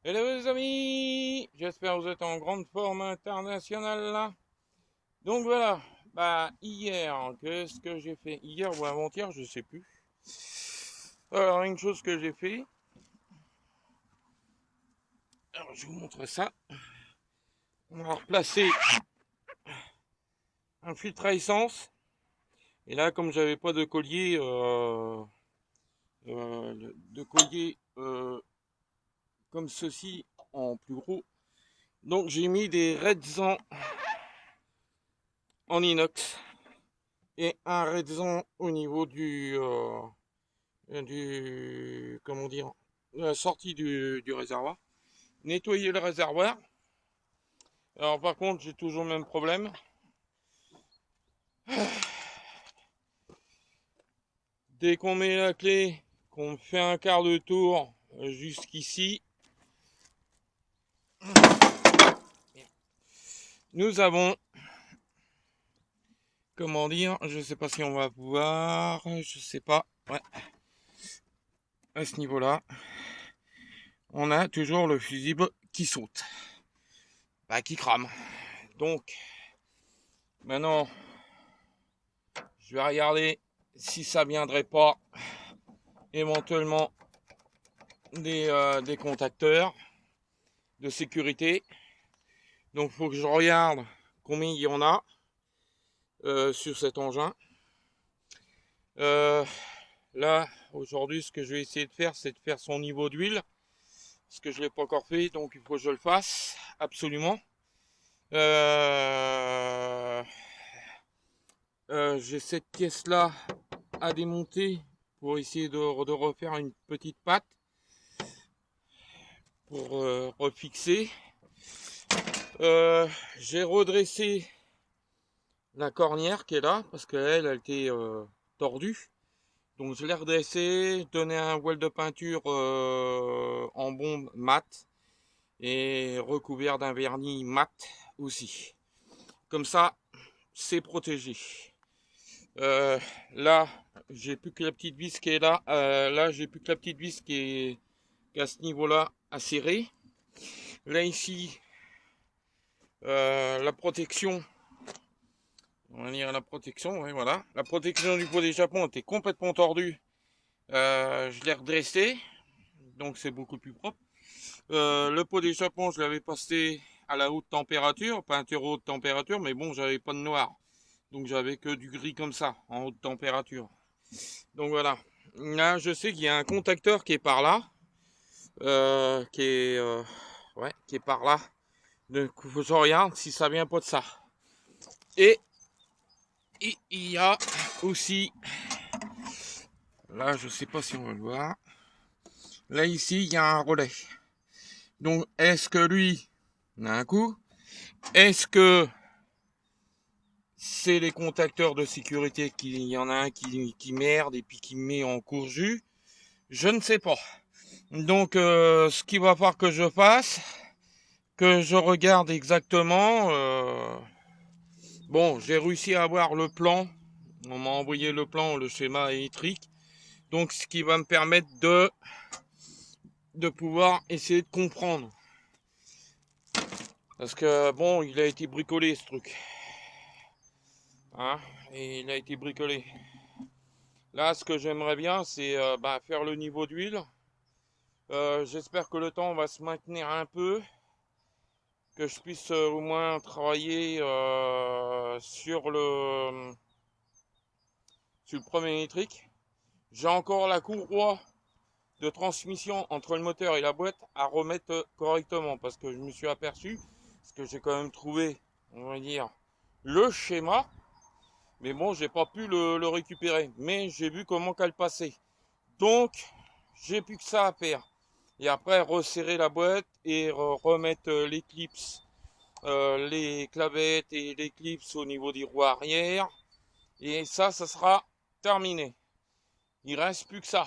Hello les amis, j'espère que vous êtes en grande forme internationale là. Donc voilà, hier, qu'est-ce que j'ai fait? Hier ou avant-hier, je sais plus. Alors une chose que j'ai fait, alors je vous montre ça. On va replacer un filtre à essence. Et là, comme j'avais pas de collier, de collier comme ceci en plus gros, donc j'ai mis des Redzan en inox et un Redzan au niveau comment dire, la sortie du réservoir. Nettoyer le réservoir. Alors par contre, j'ai toujours le même problème. Dès qu'on met la clé, qu'on fait un quart de tour jusqu'ici, nous avons, comment dire, je sais pas si on va pouvoir, je sais pas, ouais, à ce niveau-là, on a toujours le fusible qui saute, qui crame. Donc, maintenant, je vais regarder si ça viendrait pas éventuellement des contacteurs de sécurité. Donc, il faut que je regarde combien il y en a sur cet engin. Là, aujourd'hui, ce que je vais essayer de faire, c'est de faire son niveau d'huile. Parce que je ne l'ai pas encore fait, donc il faut que je le fasse, absolument. J'ai cette pièce-là à démonter pour essayer de refaire une petite patte pour refixer. J'ai redressé la cornière qui est là parce qu'elle était tordue. Donc je l'ai redressé, donné un voile de peinture en bombe mat et recouvert d'un vernis mat aussi. Comme ça, c'est protégé. Là, j'ai plus que la petite vis qui est là. Là, j'ai plus que la petite vis qui est à ce niveau-là à serrer. Là ici, la protection. On va dire la protection, oui, voilà. La protection du pot d'échappement était complètement tordue. Je l'ai redressé, donc c'est beaucoup plus propre. Le pot d'échappement, je l'avais passé à la haute température, peinture haute température, mais bon, j'avais pas de noir. Donc j'avais que du gris comme ça, en haute température. Donc voilà. Là, je sais qu'il y a un contacteur qui est par là. Qui est par là. Donc faut que je regarde si ça vient pas de ça. Et il y a aussi, là je sais pas si on va le voir, là ici il y a un relais. Donc est-ce que lui, on a un coup, est-ce que c'est les contacteurs de sécurité qu'il y en a un qui merde et puis qui met en courjus? Je ne sais pas. Donc ce qu'il va falloir que je fasse, que je regarde exactement. Bon, j'ai réussi à avoir le plan. On m'a envoyé le plan, le schéma électrique. Donc ce qui va me permettre de pouvoir essayer de comprendre. Parce que bon, il a été bricolé ce truc. Hein, et il a été bricolé. Là, ce que j'aimerais bien, c'est faire le niveau d'huile. J'espère que le temps va se maintenir un peu. Que je puisse au moins travailler sur le premier électrique. J'ai encore la courroie de transmission entre le moteur et la boîte à remettre correctement parce que je me suis aperçu, parce que j'ai quand même trouvé, on va dire, le schéma, mais bon, j'ai pas pu le récupérer, mais j'ai vu comment qu'elle passait. Donc, j'ai plus que ça à faire. Et après, resserrer la boîte et remettre les clips, les clavettes et les clips au niveau des roues arrière. Et ça sera terminé. Il reste plus que ça.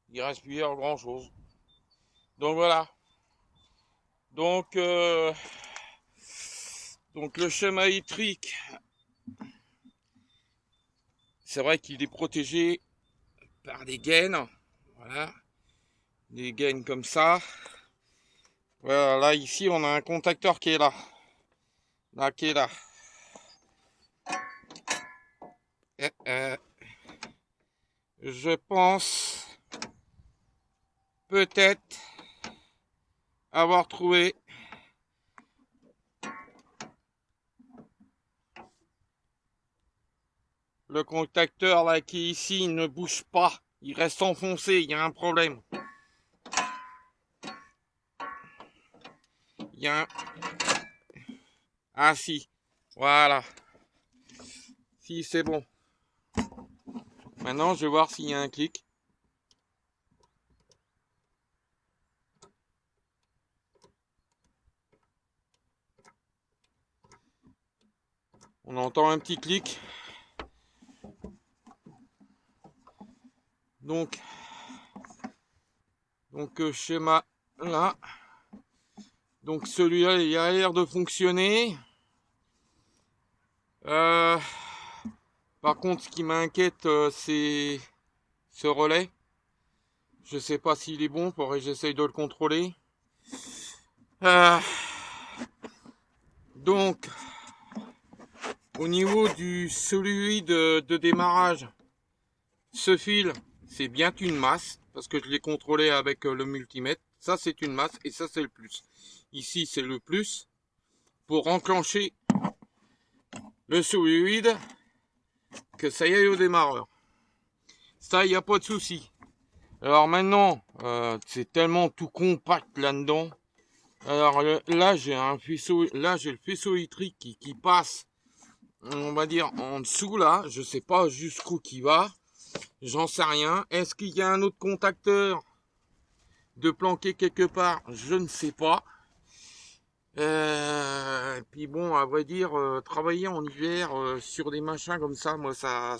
Il reste plus grand chose. Donc voilà. Donc, le schéma électrique, c'est vrai qu'il est protégé par des gaines. Voilà. Des gaines comme ça. Voilà, là, ici, on a un contacteur qui est là. Là, qui est là. Je pense peut-être avoir trouvé le contacteur là qui est ici, il ne bouge pas. Il reste enfoncé, il y a un problème. Il y a un... Ah si, voilà. Si, c'est bon. Maintenant, je vais voir s'il y a un clic. On entend un petit clic. Donc schéma là. Donc celui-là, il a l'air de fonctionner. Par contre, ce qui m'inquiète, c'est ce relais. Je sais pas s'il est bon, faudrait que j'essaye de le contrôler. Donc, au niveau du solide de démarrage, ce fil, c'est bien une masse, parce que je l'ai contrôlé avec le multimètre. Ça, c'est une masse, et ça, c'est le plus. Ici, c'est le plus. Pour enclencher le solide, que ça y aille au démarreur. Ça, il n'y a pas de souci. Alors maintenant, c'est tellement tout compact là-dedans. Alors là, j'ai un faisceau, là j'ai le faisceau électrique qui passe, on va dire en dessous là. Je sais pas jusqu'où qui va, j'en sais rien. Est-ce qu'il y a un autre contacteur de planquer quelque part? Je ne sais pas. Et puis bon, à vrai dire, travailler en hiver sur des machins comme ça, moi ça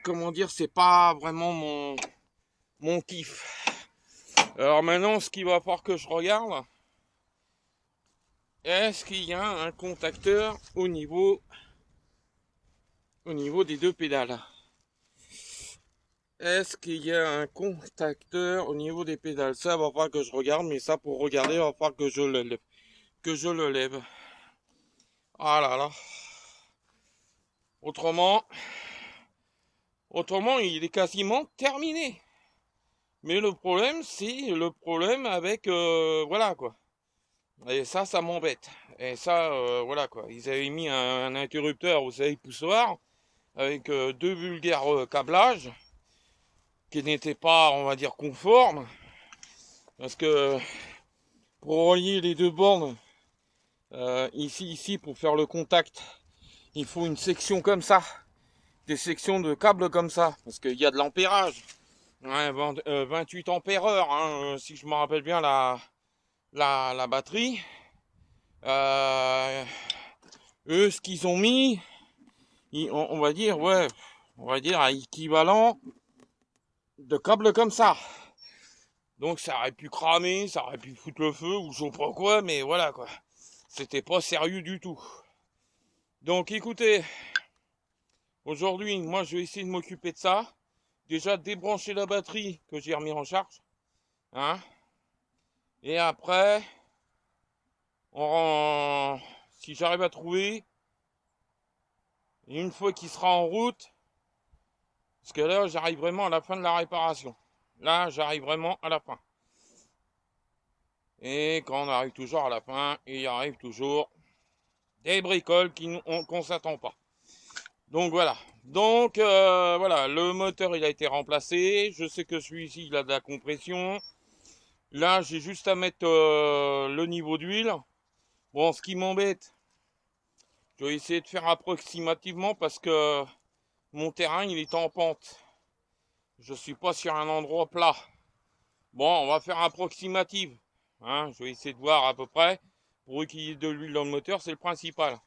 comment dire, c'est pas vraiment mon kiff. Alors maintenant, ce qu'il va falloir que je regarde, est-ce qu'il y a un contacteur au niveau des deux pédales? Est-ce qu'il y a un contacteur au niveau des pédales? Ça va falloir que je regarde, mais ça pour regarder, il va falloir que je le lève. Ah là là. Autrement, il est quasiment terminé. Mais le problème, c'est le problème avec voilà quoi. Et ça m'embête. Et ça, voilà quoi. Ils avaient mis un interrupteur, vous savez, poussoir, avec deux vulgaires câblages, qui n'étaient pas, on va dire, conformes. Parce que pour relier les deux bornes, ici, pour faire le contact, il faut une section comme ça. Des sections de câbles comme ça. Parce qu'il y a de l'ampérage. Ouais, 28 ampères heure, hein, si je me rappelle bien la batterie. Eux, ce qu'ils ont mis, on va dire, ouais, on va dire à équivalent de câbles comme ça. Donc ça aurait pu cramer, ça aurait pu foutre le feu, ou je sais pas quoi, mais voilà quoi. C'était pas sérieux du tout. Donc écoutez, aujourd'hui, moi je vais essayer de m'occuper de ça. Déjà débrancher la batterie que j'ai remis en charge. Hein. Et après, si j'arrive à trouver, une fois qu'il sera en route, parce que là j'arrive vraiment à la fin de la réparation. Là j'arrive vraiment à la fin. Et quand on arrive toujours à la fin, il y arrive toujours des bricoles qu'on s'attend pas. Donc voilà. Donc voilà, le moteur il a été remplacé. Je sais que celui-ci il a de la compression. Là j'ai juste à mettre le niveau d'huile. Bon, ce qui m'embête, je vais essayer de faire approximativement parce que mon terrain il est en pente. Je suis pas sur un endroit plat. Bon, on va faire approximative. Hein, je vais essayer de voir à peu près. Pour qu'il y ait de l'huile dans le moteur, c'est le principal.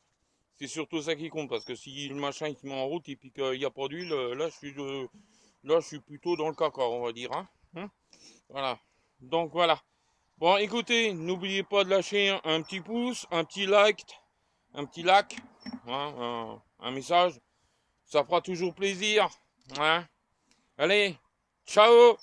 C'est surtout ça qui compte, parce que si le machin il se met en route et puis qu'il n'y a pas d'huile, là je suis plutôt dans le caca, on va dire. Hein. Voilà. Donc voilà. Bon, écoutez, n'oubliez pas de lâcher un petit pouce, un petit like, hein, un message. Ça fera toujours plaisir. Hein. Allez, ciao!